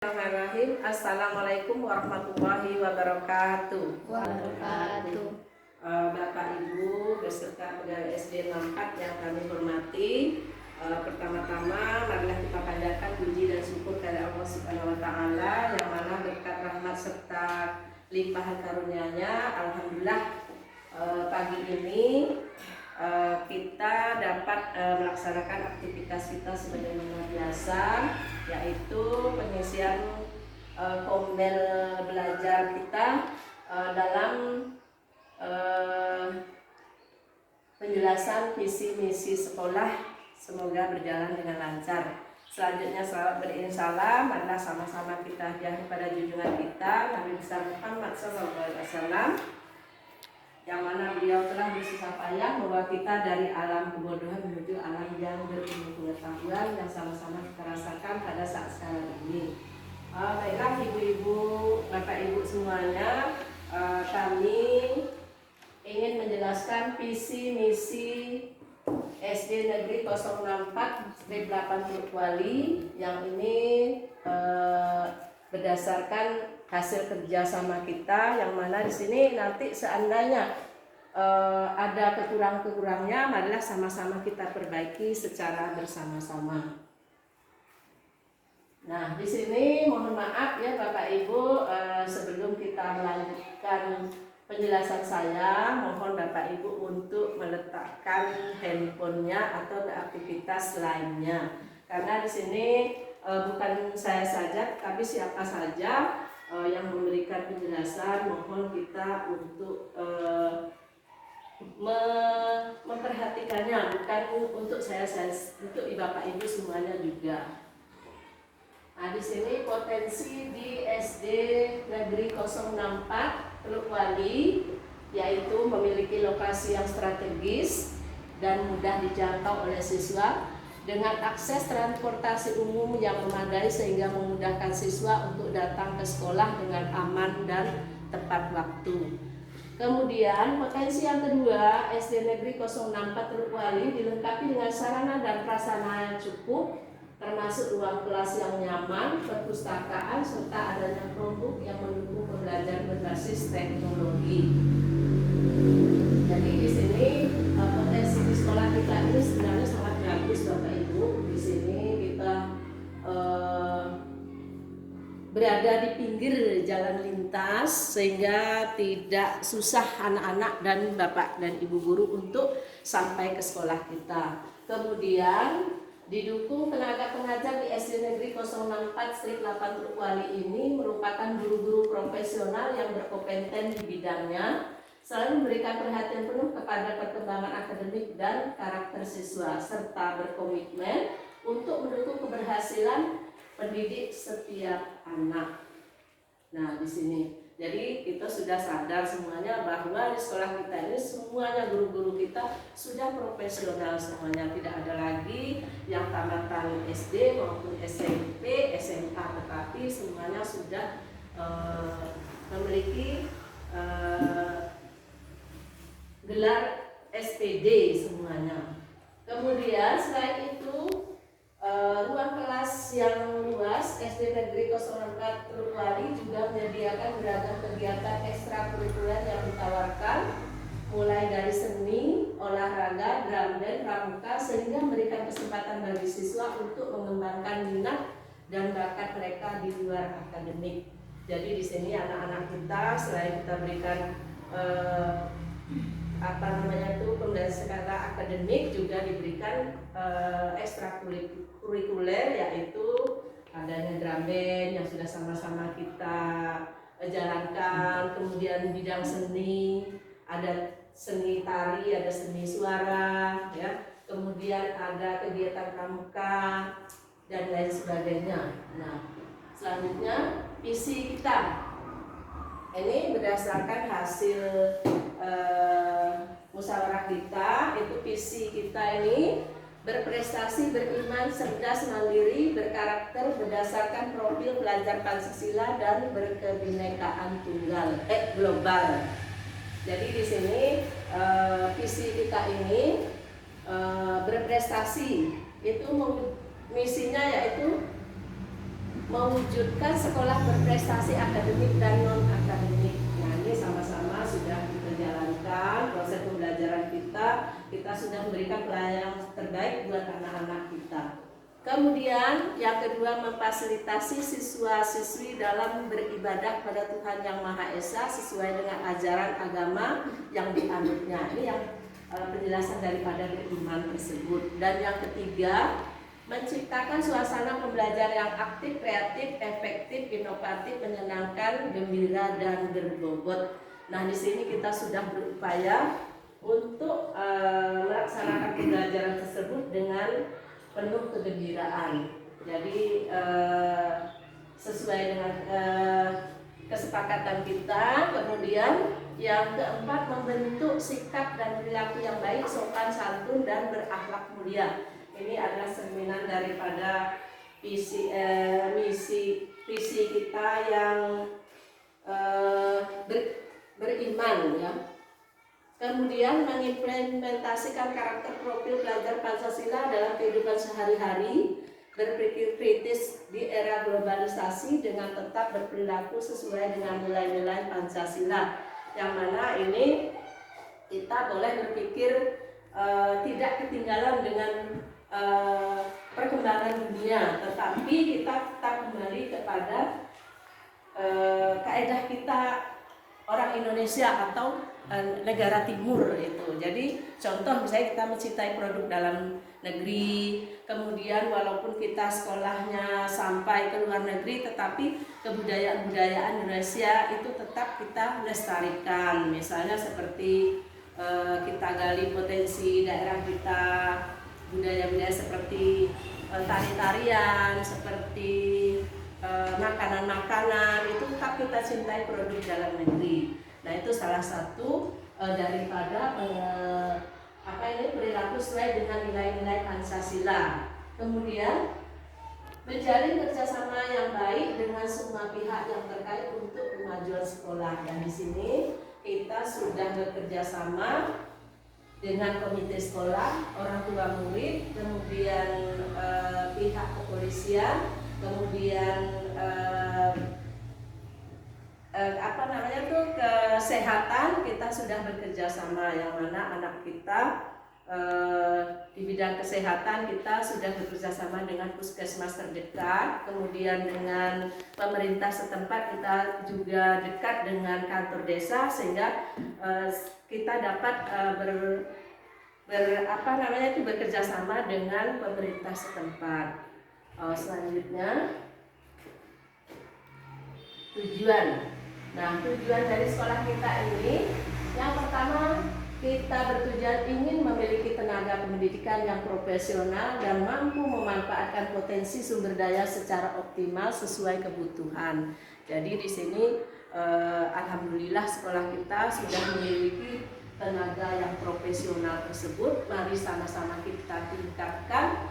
Bismillahirrahmanirrahim. Assalamualaikum warahmatullahi wabarakatuh. Bapak Ibu beserta pegawai SD 64 yang kami hormati. Pertama-tama marilah kita panjatkan puji dan syukur kepada Allah Subhanahu wa taala yang mana berkat rahmat serta limpahan karunia-Nya, alhamdulillah pagi ini kita dapat melaksanakan aktivitas kita sebagaimana biasa, yaitu pengisian kombel belajar kita dalam penjelasan visi misi sekolah. Semoga berjalan dengan lancar. Selanjutnya salawat berinsalam, marilah sama-sama kita hadiah kepada junjungan kita Nabi besar Muhammad SAW, yang mana beliau telah bersusah payah membawa kita dari alam kebodohan menuju alam yang berilmu pengetahuan yang sama-sama kita rasakan pada saat sekarang ini. Baiklah ibu-ibu, bapak ibu semuanya, kami ingin menjelaskan visi misi SD Negeri 064 Strip 80 Kuali yang ini berdasarkan hasil kerjasama kita, yang mana di sini nanti seandainya ada kekurangan-kekurangannya, marilah sama-sama kita perbaiki secara bersama-sama. Nah, di sini mohon maaf ya Bapak Ibu, sebelum kita melanjutkan penjelasan saya, mohon Bapak Ibu untuk meletakkan handphonenya atau beraktivitas lainnya, karena di sini bukan saya saja, tapi siapa saja yang memberikan penjelasan, mohon kita untuk memperhatikannya, bukan untuk saya, untuk Bapak Ibu semuanya juga. Nah, di sini potensi di SD Negeri 064 Teluk Wali, yaitu memiliki lokasi yang strategis dan mudah dijangkau oleh siswa, dengan akses transportasi umum yang memadai sehingga memudahkan siswa untuk datang ke sekolah dengan aman dan tepat waktu. Kemudian potensi yang kedua, SD Negeri 064 Teluk Wali dilengkapi dengan sarana dan prasarana yang cukup, termasuk ruang kelas yang nyaman, perpustakaan, serta adanya Chromebook yang mendukung pembelajaran berbasis teknologi. Jadi di sini potensi di sekolah kita ini sebenarnya sangat bagus Bapak Ibu. Di sini kita berada di pinggir jalan lintas sehingga tidak susah anak-anak dan bapak dan ibu guru untuk sampai ke sekolah kita. Kemudian didukung tenaga pengajar di SD Negeri 064 Strip 8 Teluk Wali ini merupakan guru-guru profesional yang berkompeten di bidangnya, selalu memberikan perhatian penuh kepada perkembangan akademik dan karakter siswa, serta berkomitmen untuk mendukung keberhasilan pendidik setiap anak. Nah, di sini jadi kita sudah sadar semuanya bahwa di sekolah kita ini semuanya guru-guru kita sudah profesional semuanya, tidak ada lagi yang tamatan SD maupun SMP, SMA, tetapi semuanya sudah memiliki gelar SPD semuanya. Kemudian selain itu ruang kelas yang luas SD Negeri 064 Teluk Wali juga menyediakan beragam kegiatan ekstrakurikuler yang ditawarkan, mulai dari seni, olahraga, drum band, pramuka, sehingga memberikan kesempatan bagi siswa untuk mengembangkan minat dan bakat mereka di luar akademik. Jadi di sini anak-anak kita selain kita berikan pembelajaran secara akademik, juga diberikan ekstrakurikuler, yaitu adanya drum band yang sudah sama-sama kita jalankan, kemudian bidang seni, ada seni tari, ada seni suara, ya, kemudian ada kegiatan pramuka dan lain sebagainya. Nah, selanjutnya visi kita ini berdasarkan hasil musyawarah kita, itu visi kita ini berprestasi, beriman, cerdas, mandiri, berkarakter, berdasarkan profil pelajar Pancasila dan berkebinekaan global. Jadi di sini visi kita ini berprestasi, itu misinya yaitu mewujudkan sekolah berprestasi akademik dan non akademik. Nah, ini sama-sama sudah kita jalankan proses pembelajaran kita sudah memberikan pelayanan terbaik buat anak-anak kita. Kemudian yang kedua, memfasilitasi siswa-siswi dalam beribadah pada Tuhan Yang Maha Esa sesuai dengan ajaran agama yang dianutnya. Ini yang penjelasan daripada beriman tersebut. Dan yang ketiga, menciptakan suasana pembelajaran yang aktif, kreatif, efektif, inovatif, menyenangkan, gembira, dan berbobot. Nah, di sini kita sudah berupaya untuk melaksanakan pembelajaran tersebut dengan penuh kegembiraan. Jadi sesuai dengan kesepakatan kita. Kemudian yang keempat, membentuk sikap dan perilaku yang baik, sopan santun, dan berakhlak mulia. Ini adalah cerminan daripada visi kita yang beriman, ya. Kemudian mengimplementasikan karakter profil pelajar Pancasila dalam kehidupan sehari-hari, berpikir kritis di era globalisasi dengan tetap berperilaku sesuai dengan nilai-nilai Pancasila, yang mana ini kita boleh berpikir tidak ketinggalan dengan perkembangan dunia, tetapi kita tetap kembali kepada kaedah kita orang Indonesia atau negara timur itu. Jadi contoh misalnya kita mencintai produk dalam negeri, kemudian walaupun kita sekolahnya sampai ke luar negeri, tetapi kebudayaan-budayaan Indonesia itu tetap kita lestarikan. Misalnya seperti kita gali potensi daerah kita, budaya-budaya seperti tari-tarian, seperti makanan-makanan, itu tetap kita cintai produk dalam negeri. Nah, itu salah satu daripada perilaku sesuai dengan nilai-nilai Pancasila. Kemudian menjalin kerjasama yang baik dengan semua pihak yang terkait untuk kemajuan sekolah. Dan di sini kita sudah bekerja sama dengan komite sekolah, orang tua murid, kemudian pihak kepolisian, kemudian kesehatan. Kita sudah bekerja sama, yang mana anak kita di bidang kesehatan kita sudah bekerja sama dengan puskesmas terdekat, kemudian dengan pemerintah setempat kita juga dekat dengan kantor desa, sehingga kita dapat bekerja sama dengan pemerintah setempat. Selanjutnya tujuan. Nah, tujuan dari sekolah kita ini, yang pertama, kita bertujuan ingin memiliki tenaga pendidikan yang profesional dan mampu memanfaatkan potensi sumber daya secara optimal sesuai kebutuhan. Jadi di sini alhamdulillah sekolah kita sudah memiliki tenaga yang profesional tersebut. Mari sama-sama kita tingkatkan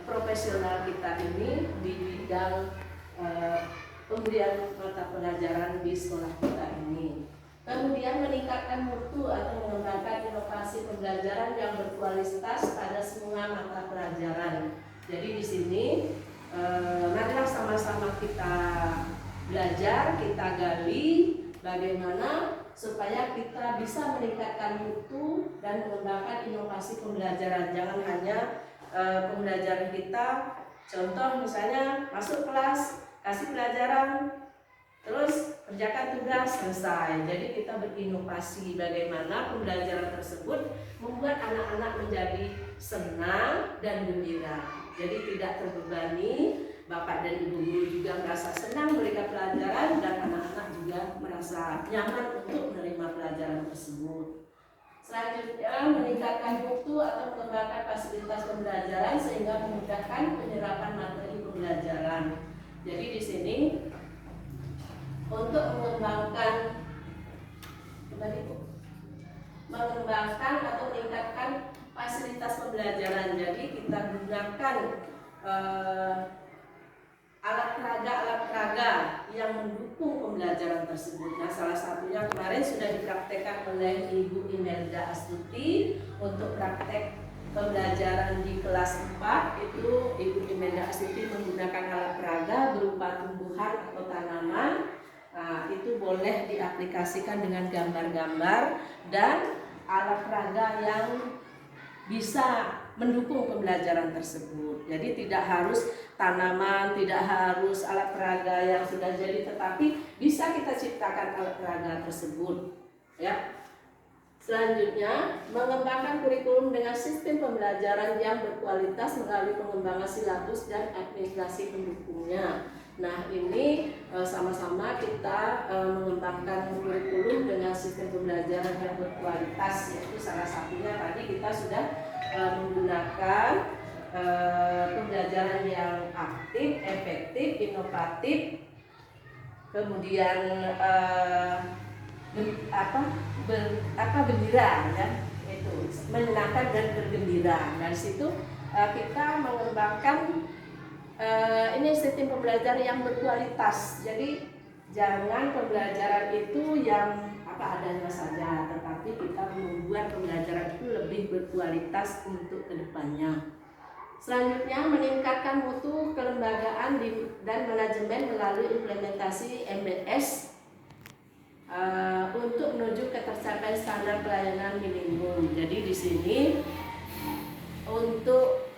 profesional kita ini di bidang pemberian mata pelajaran di sekolah kita ini. Kemudian meningkatkan mutu atau mengembangkan inovasi pembelajaran yang berkualitas pada semua mata pelajaran. Jadi di sini marilah sama-sama kita belajar, kita gali bagaimana supaya kita bisa meningkatkan mutu dan mengembangkan inovasi pembelajaran. Jangan hanya pembelajaran kita, contoh misalnya masuk kelas, kasih pelajaran, terus kerjakan tugas, selesai. Jadi kita berinovasi bagaimana pembelajaran tersebut membuat anak-anak menjadi senang dan gembira. Jadi tidak terbebani, Bapak dan Ibu guru juga merasa senang memberikan pelajaran, dan anak-anak juga merasa nyaman untuk menerima pelajaran tersebut. Selanjutnya, meningkatkan mutu atau mengembangkan fasilitas pembelajaran sehingga memudahkan penyerapan materi pembelajaran. Jadi di sini untuk mengembangkan atau meningkatkan fasilitas pembelajaran. Jadi kita gunakan alat peraga yang mendukung pembelajaran tersebut. Nah, salah satunya kemarin sudah dipraktekkan oleh Ibu Imelda Astuti untuk praktek pembelajaran di kelas 4 itu Ibu Dimenda Astuti menggunakan alat peraga berupa tumbuhan atau tanaman. Nah, itu boleh diaplikasikan dengan gambar-gambar dan alat peraga yang bisa mendukung pembelajaran tersebut. Jadi tidak harus tanaman, tidak harus alat peraga yang sudah jadi, tetapi bisa kita ciptakan alat peraga tersebut. Ya. Selanjutnya, mengembangkan kurikulum dengan sistem pembelajaran yang berkualitas melalui pengembangan silabus dan administrasi pendukungnya. Nah, ini sama-sama kita mengembangkan kurikulum dengan sistem pembelajaran yang berkualitas, yaitu salah satunya tadi kita sudah menggunakan pembelajaran yang aktif, efektif, inovatif, kemudian gembira, ya, itu menyenangkan dan bergembira. Dari situ kita mengembangkan ini sistem pembelajaran yang berkualitas. Jadi jangan pembelajaran itu yang apa adanya saja, tetapi kita membuat pembelajaran itu lebih berkualitas untuk kedepannya. Selanjutnya, meningkatkan mutu kelembagaan dan manajemen melalui implementasi MBS untuk menuju ketercapaian standar pelayanan minimum. Jadi di sini untuk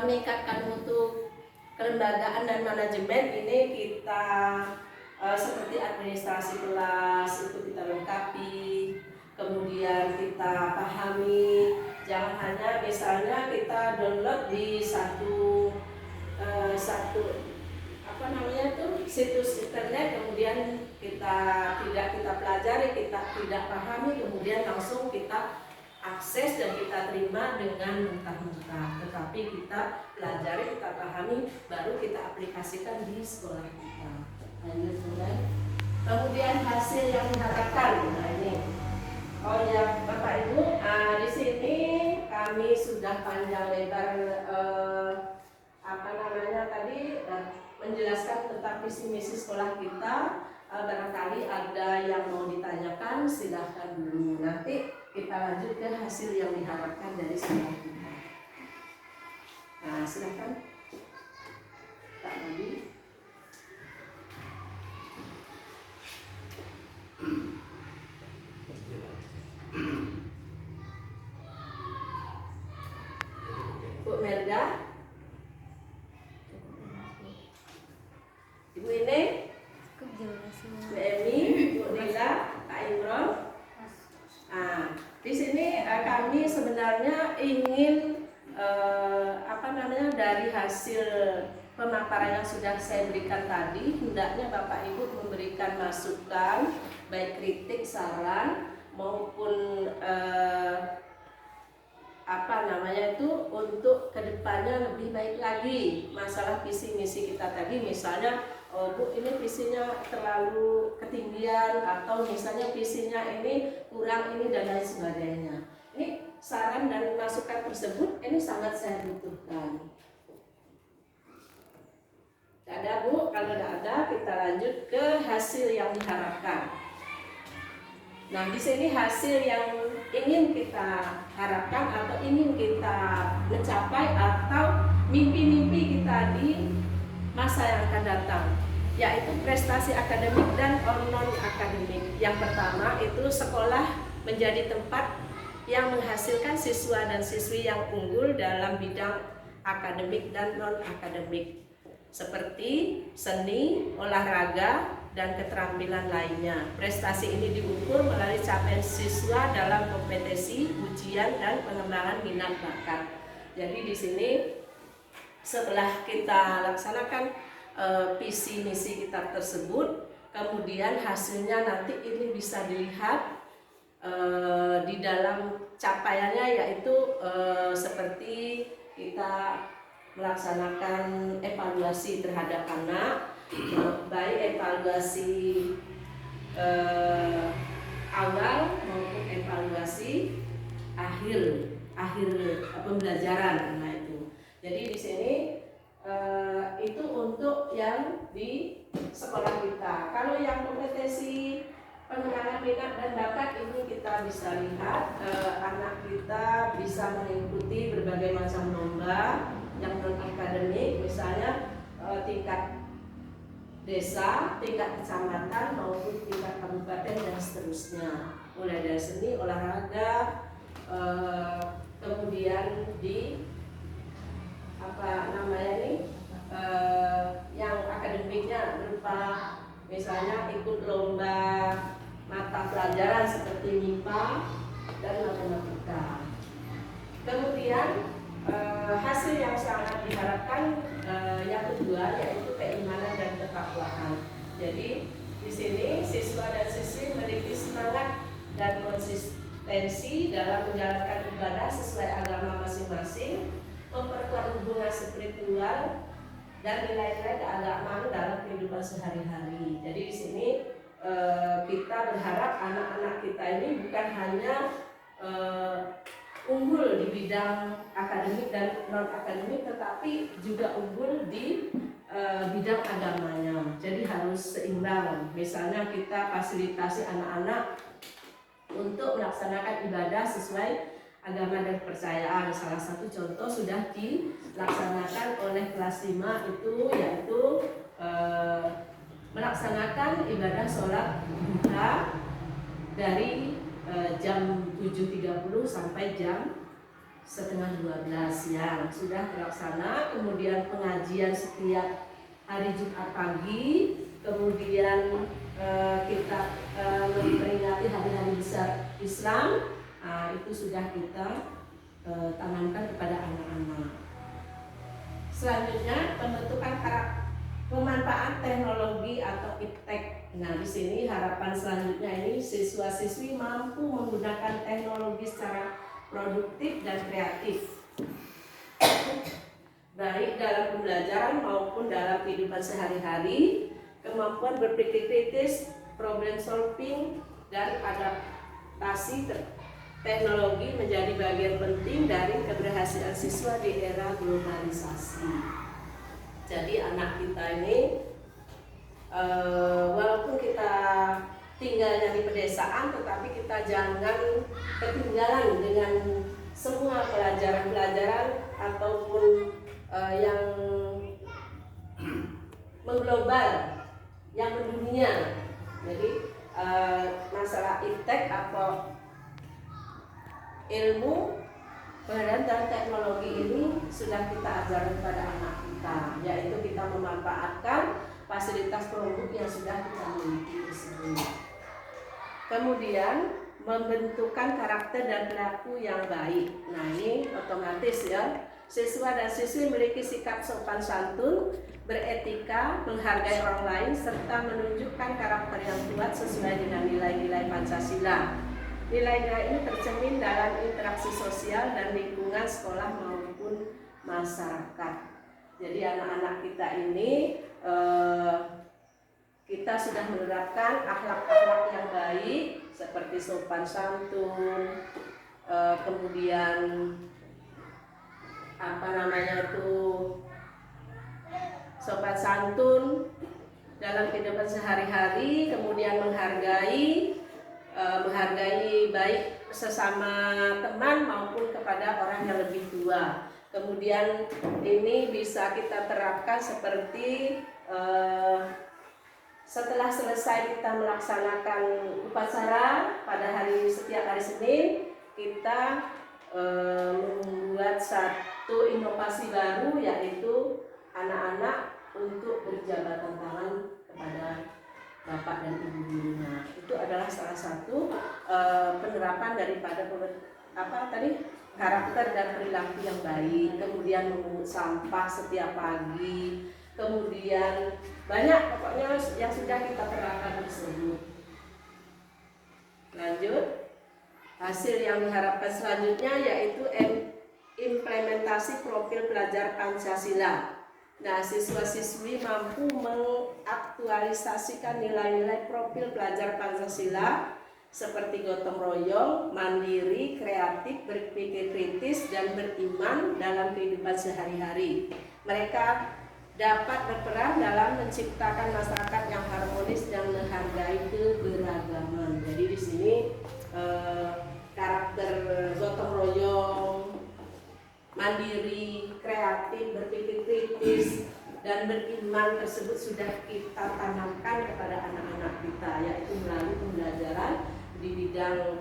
meningkatkan mutu kelembagaan dan manajemen ini kita seperti administrasi kelas itu kita lengkapi, kemudian kita pahami. Jangan hanya misalnya kita download di satu situs internet, kemudian kita pelajari, kita tidak pahami, kemudian langsung kita akses dan kita terima dengan mentah-mentah. Tetapi kita pelajari, kita pahami, baru kita aplikasikan di sekolah kita. Lanjut mulai. Kemudian hasil yang diharapkan. Nah ini. Oh ya Bapak Ibu, di sini kami sudah panjang lebar menjelaskan tentang visi misi sekolah kita. Barangkali ada yang mau ditanyakan, silahkan dulu. Nanti kita lanjut ke hasil yang diharapkan dari sekolah kita. Nah, silahkan Pak Nadi. Bu Melda, Ibu ini, Bu Emi, Bu Nila, Kak Imron. Nah, di sini kami sebenarnya ingin dari hasil pemaparan yang sudah saya berikan tadi, hendaknya Bapak Ibu memberikan masukan, baik kritik, saran maupun untuk kedepannya lebih baik lagi. Masalah visi misi kita tadi, misalnya Bu ini visinya terlalu ketinggian, atau misalnya visinya ini kurang ini dan lain sebagainya. Ini saran dan masukan tersebut ini sangat saya butuhkan. Tidak ada Bu, kalau tidak ada kita lanjut ke hasil yang diharapkan. Nah, di sini hasil yang ingin kita harapkan atau ingin kita mencapai atau mimpi-mimpi kita di masa yang akan datang, yaitu prestasi akademik dan non akademik. Yang pertama itu sekolah menjadi tempat yang menghasilkan siswa dan siswi yang unggul dalam bidang akademik dan non akademik, seperti seni, olahraga, dan keterampilan lainnya. Prestasi ini diukur melalui capaian siswa dalam kompetisi, ujian, dan pengembangan minat bakat. Jadi di sini setelah kita laksanakan visi misi kita tersebut, kemudian hasilnya nanti ini bisa dilihat di dalam capaiannya, yaitu seperti kita melaksanakan evaluasi terhadap anak, baik evaluasi awal maupun evaluasi akhir pembelajaran. Nah itu. Jadi di sini itu untuk yang di sekolah kita. Kalau yang kompetensi pengembangan minat dan bakat ini kita bisa lihat anak kita bisa mengikuti berbagai macam lomba yang non akademik, misalnya tingkat desa, tingkat kecamatan maupun tingkat kabupaten dan seterusnya. Mulai dari seni, olahraga, kemudian di yang akademiknya berupa misalnya ikut lomba mata pelajaran seperti MIPA dan matematika. Kemudian hasil yang sangat diharapkan yang kedua yaitu keimanan dan ketakwaan. Jadi di sini siswa dan siswi memiliki semangat dan konsistensi dalam menjalankan ibadah sesuai agama masing-masing, memperkuat hubungan spiritual dan nilai-nilai keagamaan dalam kehidupan sehari-hari. Jadi di sini kita berharap anak-anak kita ini bukan hanya unggul di bidang akademik dan non akademik, tetapi juga unggul di bidang agamanya. Jadi harus seimbang. Misalnya kita fasilitasi anak-anak untuk melaksanakan ibadah sesuai agama dan kepercayaan. Salah satu contoh sudah dilaksanakan oleh kelas 5 itu yaitu melaksanakan ibadah sholat duha dari jam 7.30 sampai jam setengah 12 siang sudah terlaksana. Kemudian pengajian setiap hari Jumat pagi, kemudian kita memperingati hari-hari besar Islam. Itu sudah kita tanamkan kepada anak-anak. Selanjutnya pembentukan pemanfaat teknologi atau iptek. Nah, di sini harapan selanjutnya ini siswa-siswi mampu menggunakan teknologi secara produktif dan kreatif, baik dalam pembelajaran maupun dalam kehidupan sehari-hari. Kemampuan berpikir kritis, problem solving, dan adaptasi teknologi menjadi bagian penting dari keberhasilan siswa di era globalisasi. Jadi anak kita ini walaupun kita tinggalnya di pedesaan, tetapi kita jangan ketinggalan dengan semua pelajaran-pelajaran ataupun yang mengglobal, yang mendunia. Jadi masalah iptek atau ilmu pengetahuan dan teknologi ini sudah kita ajarkan kepada anak kita, yaitu kita memanfaatkan fasilitas produk yang sudah kita miliki tersebut. Kemudian membentukkan karakter dan perilaku yang baik. Nah, ini otomatis ya, siswa dan siswi memiliki sikap sopan santun, beretika, menghargai orang lain, serta menunjukkan karakter yang kuat sesuai dengan nilai-nilai Pancasila. Nilai-nilai ini tercermin dalam interaksi sosial dan lingkungan sekolah maupun masyarakat. Jadi anak-anak kita ini kita sudah menerapkan akhlak-akhlak yang baik seperti sopan santun, kemudian sopan santun dalam kehidupan sehari-hari, kemudian menghargai baik sesama teman maupun kepada orang yang lebih tua. Kemudian ini bisa kita terapkan seperti setelah selesai kita melaksanakan upacara pada setiap hari Senin, kita membuat satu inovasi baru, yaitu anak-anak untuk berjabatan tangan kepada bapak dan ibu gurunya. Itu adalah salah satu penerapan daripada karakter dan perilaku yang baik. Kemudian memungut sampah setiap pagi. Kemudian banyak pokoknya yang sudah kita terapkan tersebut. Lanjut, hasil yang diharapkan selanjutnya yaitu implementasi profil pelajar Pancasila. Nah, siswa-siswi mampu mengaktualisasikan nilai-nilai profil pelajar Pancasila seperti gotong royong, mandiri, kreatif, berpikir kritis, dan beriman dalam kehidupan sehari-hari. Mereka dapat berperan dalam menciptakan masyarakat yang harmonis dan menghargai keberagaman. Jadi di sini karakter gotong royong, mandiri, kreatif, berpikir kritis, dan beriman tersebut sudah kita tanamkan kepada anak-anak kita, yaitu melalui pembelajaran di bidang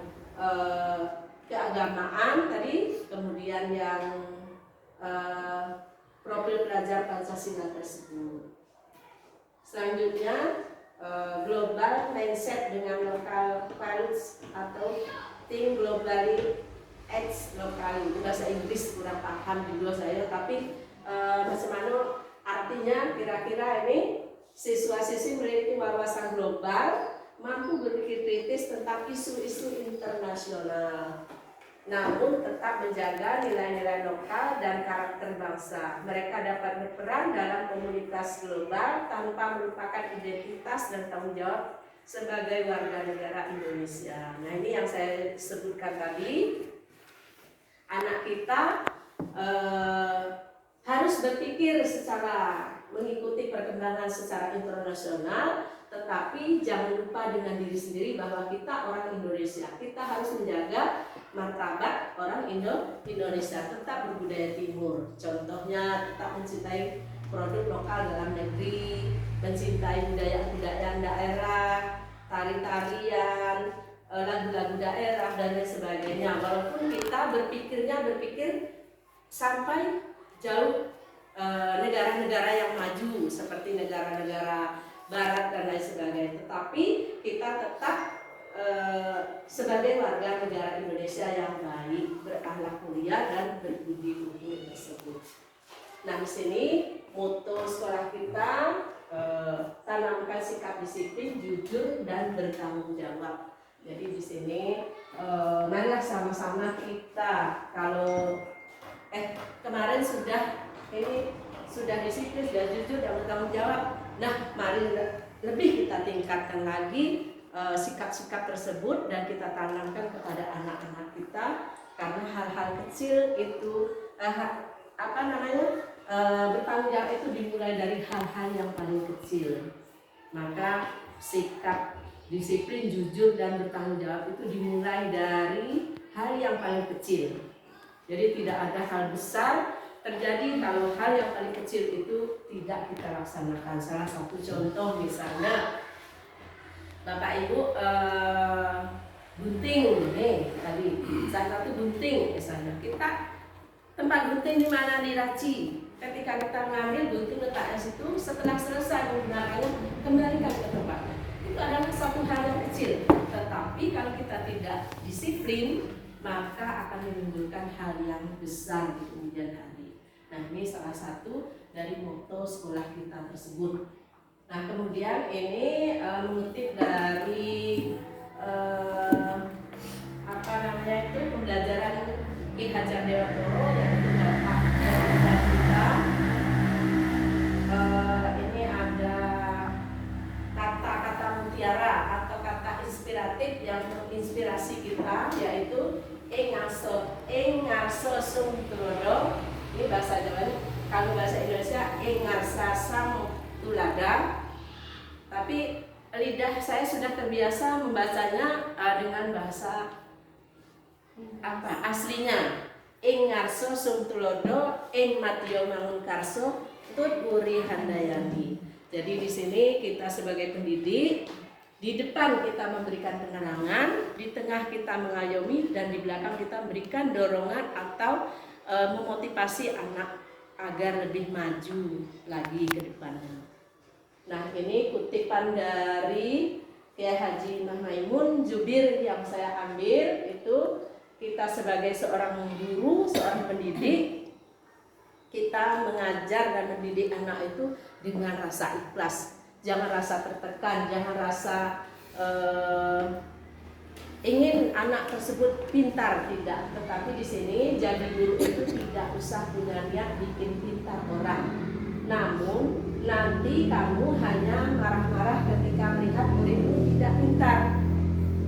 keagamaan tadi, kemudian yang profil pelajar Pancasila tersebut. Selanjutnya global mindset dengan local values atau think globally, act locally. Itu bahasa Inggris kurang paham juga saya, tapi bagaimana artinya kira-kira ini siswa-siswi memiliki wawasan global, mampu berpikir kritis tentang isu-isu internasional, namun tetap menjaga nilai-nilai lokal dan karakter bangsa. Mereka dapat berperan dalam komunitas global tanpa melupakan identitas dan tanggung jawab sebagai warga negara Indonesia. Nah, ini yang saya sebutkan tadi. Anak kita harus berpikir secara mengikuti perkembangan secara internasional, tetapi jangan lupa dengan diri sendiri bahwa kita orang Indonesia. Kita harus menjaga martabat orang Indonesia, tetap berbudaya timur. Contohnya tetap mencintai produk lokal dalam negeri, mencintai budaya-budaya daerah, tari-tarian, lagu-lagu daerah dan lain sebagainya. Walaupun kita berpikir sampai jauh negara-negara yang maju seperti negara-negara Barat dan lain sebagainya, tetapi kita tetap sebagai warga negara Indonesia yang baik, berakhlak mulia dan berbudi luhur tersebut. Nah, di sini moto sekolah kita tanamkan sikap disiplin, jujur dan bertanggung jawab. Jadi di sini marilah sama-sama kita, kalau kemarin sudah disiplin, sudah jujur dan bertanggung jawab. Nah, mari lebih kita tingkatkan lagi sikap-sikap tersebut dan kita tanamkan kepada anak-anak kita, karena hal-hal kecil itu bertanggung jawab itu dimulai dari hal-hal yang paling kecil. Maka sikap disiplin, jujur dan bertanggung jawab itu dimulai dari hal yang paling kecil. Jadi tidak ada hal besar terjadi kalau hal yang paling kecil itu tidak kita laksanakan. Salah satu contoh misalnya Bapak Ibu gunting nih tadi, salah satu gunting misalnya, kita tempat gunting di mana diraci, ketika kita mengambil gunting letaknya situ, setelah selesai menggunakannya kembalikan ke tempatnya. Itu adalah satu hal yang kecil, tetapi kalau kita tidak disiplin maka akan menimbulkan hal yang besar di kemudian hari. Nah, ini salah satu dari moto sekolah kita tersebut. Nah, kemudian ini mengutip dari pembelajaran Ki Hajar Dewantoro, yaitu Bapak kita. Ini ada kata-kata mutiara atau kata inspiratif yang menginspirasi kita, yaitu Engarso Sung Tulodo. Ini bahasa Jawa, kalau bahasa Indonesia Engarsa Sang Tulada. Tapi lidah saya sudah terbiasa membacanya dengan bahasa aslinya. Engarso Sung Tulodo En Matio Mangunkarso Tut Uri Handayani. Jadi di sini kita sebagai pendidik, di depan kita memberikan penerangan, di tengah kita mengayomi, dan di belakang kita memberikan dorongan atau memotivasi anak agar lebih maju lagi ke depannya. Nah, ini kutipan dari Kiai Haji Maimun Jubir yang saya ambil. Itu kita sebagai seorang guru, seorang pendidik, kita mengajar dan mendidik anak itu dengan rasa ikhlas. Jangan rasa tertekan, jangan rasa ingin anak tersebut pintar, tidak. Tetapi di sini jadi guru itu tidak usah punya niat bikin pintar orang. Namun nanti kamu hanya marah-marah ketika melihat muridmu tidak pintar.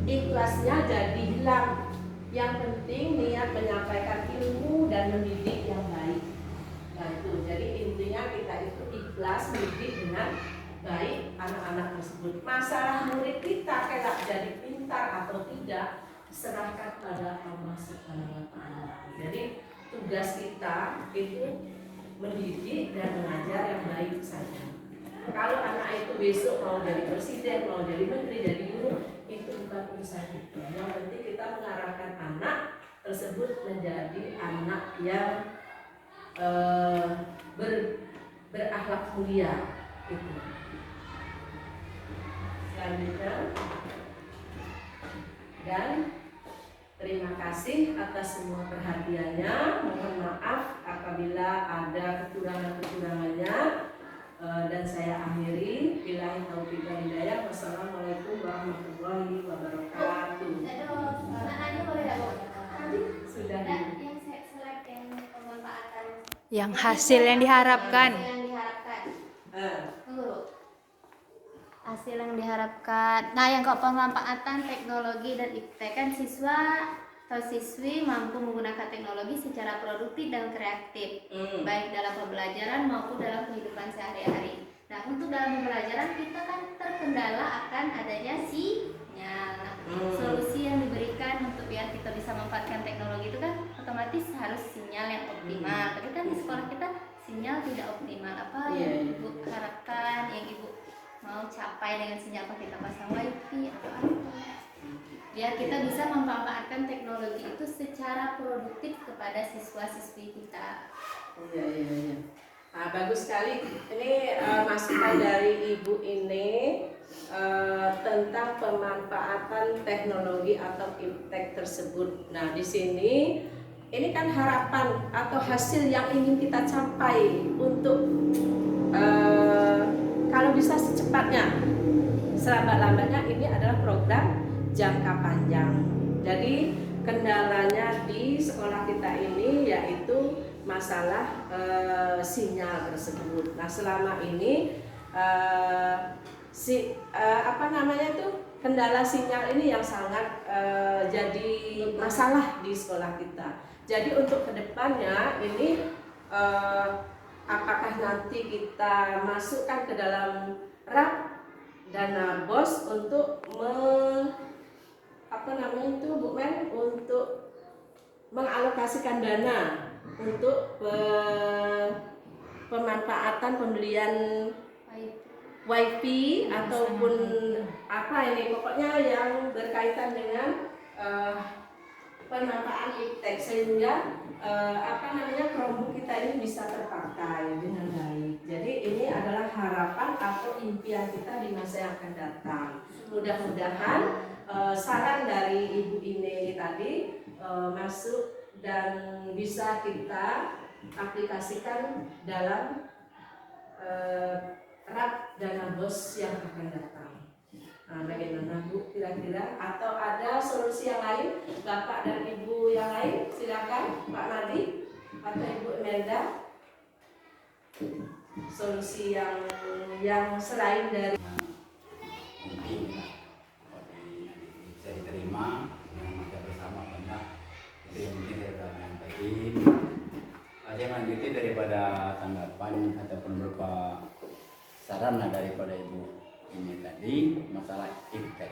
Ikhlasnya jadi hilang. Yang penting niat menyampaikan ilmu dan mendidik yang baik. Nah, itu jadi intinya kita itu ikhlas mendidik dengan baik anak-anak tersebut. Masalah murid kita kelak jadi pintar atau tidak serahkan pada Allah Subhanahu wa Ta'ala. Jadi tugas kita itu mendidik dan mengajar yang baik saja. Kalau anak itu besok mau jadi presiden, mau jadi menteri, jadi guru, itu bukan urusan kita. Yang penting kita mengarahkan anak tersebut menjadi anak yang berakhlak mulia. Itu. Selanjutnya, dan terima kasih atas semua perhatiannya. Mohon maaf apabila ada kekurangan-kekurangannya. Dan saya akhiri. Billahi taufiq wal hidayah. Wassalamualaikum warahmatullahi wabarakatuh. Sudah. Yang hasil yang diharapkan. Hasil yang diharapkan. Nah, yang pemanfaatan teknologi dan iptek kan siswa atau siswi mampu menggunakan teknologi secara produktif dan kreatif, baik dalam pembelajaran maupun dalam kehidupan sehari-hari. Nah, untuk dalam pembelajaran kita kan terkendala akan adanya sinyal. Nah, solusi yang diberikan untuk biar kita bisa memanfaatkan teknologi itu kan otomatis harus sinyal yang optimal. Tapi kan di sekolah kita sinyal tidak optimal. Apa yang Ibu harapkan, yang Ibu mau capai dengan sinyal? Apa kita pasang wifi atau apa? Biar kita bisa memanfaatkan teknologi itu secara produktif kepada siswa-siswi kita. Iya. Nah, bagus sekali. Ini masukan dari Ibu ini tentang pemanfaatan teknologi atau iptek tersebut. Nah, di sini ini kan harapan atau hasil yang ingin kita capai untuk kalau bisa secepatnya, selambat-lambatnya. Ini adalah program jangka panjang. Jadi kendalanya di sekolah kita ini yaitu masalah sinyal tersebut. Nah, selama ini kendala sinyal ini yang sangat jadi masalah di sekolah kita. Jadi untuk kedepannya ini apakah nanti kita masukkan ke dalam rak dana BOS untuk Bu Men, untuk mengalokasikan dana untuk pemanfaatan pembelian wifi ataupun pokoknya yang berkaitan dengan pemanfaatan iptek, sehingga Chromebook kita ini bisa terpakai dengan baik. Jadi ini adalah harapan atau impian kita di masa yang akan datang. Mudah-mudahan saran dari Ibu ini tadi masuk dan bisa kita aplikasikan dalam rak dana BOS yang akan datang. Nah, bagaimana Bu kira-kira? Atau ada solusi yang lain, Bapak dan Ibu yang lain? Silakan Pak Nadi atau Ibu Imelda. Solusi yang selain dari mungkin bisa diterima yang kita bersama banyak. Itu yang mungkin saya akan menyampaikan. Saya lanjutin daripada tanggapan ataupun berupa saran daripada Ibu ini tadi masalah iptek.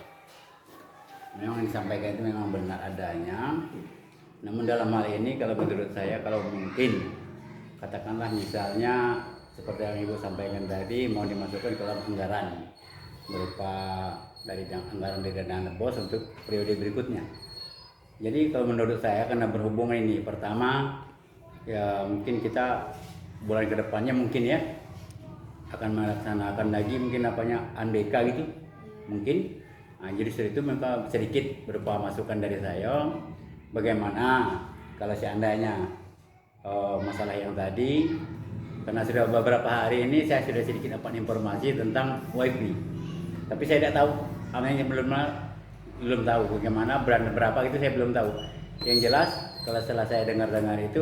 Memang yang disampaikan itu memang benar adanya. Namun dalam hal ini kalau menurut saya, kalau mungkin katakanlah misalnya seperti yang Ibu sampaikan tadi, mau dimasukkan ke dalam anggaran berupa dari anggaran dari dana BOS untuk periode berikutnya. Jadi kalau menurut saya, karena berhubungan ini, pertama ya mungkin kita bulan kedepannya mungkin ya akan melaksanakan lagi mungkin unbk gitu mungkin. Nah, jadi setelah itu mereka sedikit berupa masukan dari saya, bagaimana kalau seandainya masalah yang tadi, karena sudah beberapa hari ini saya sudah sedikit dapat informasi tentang wifi, tapi saya tidak tahu, namanya belum tahu bagaimana brand berapa itu, saya belum tahu. Yang jelas kalau setelah saya dengar itu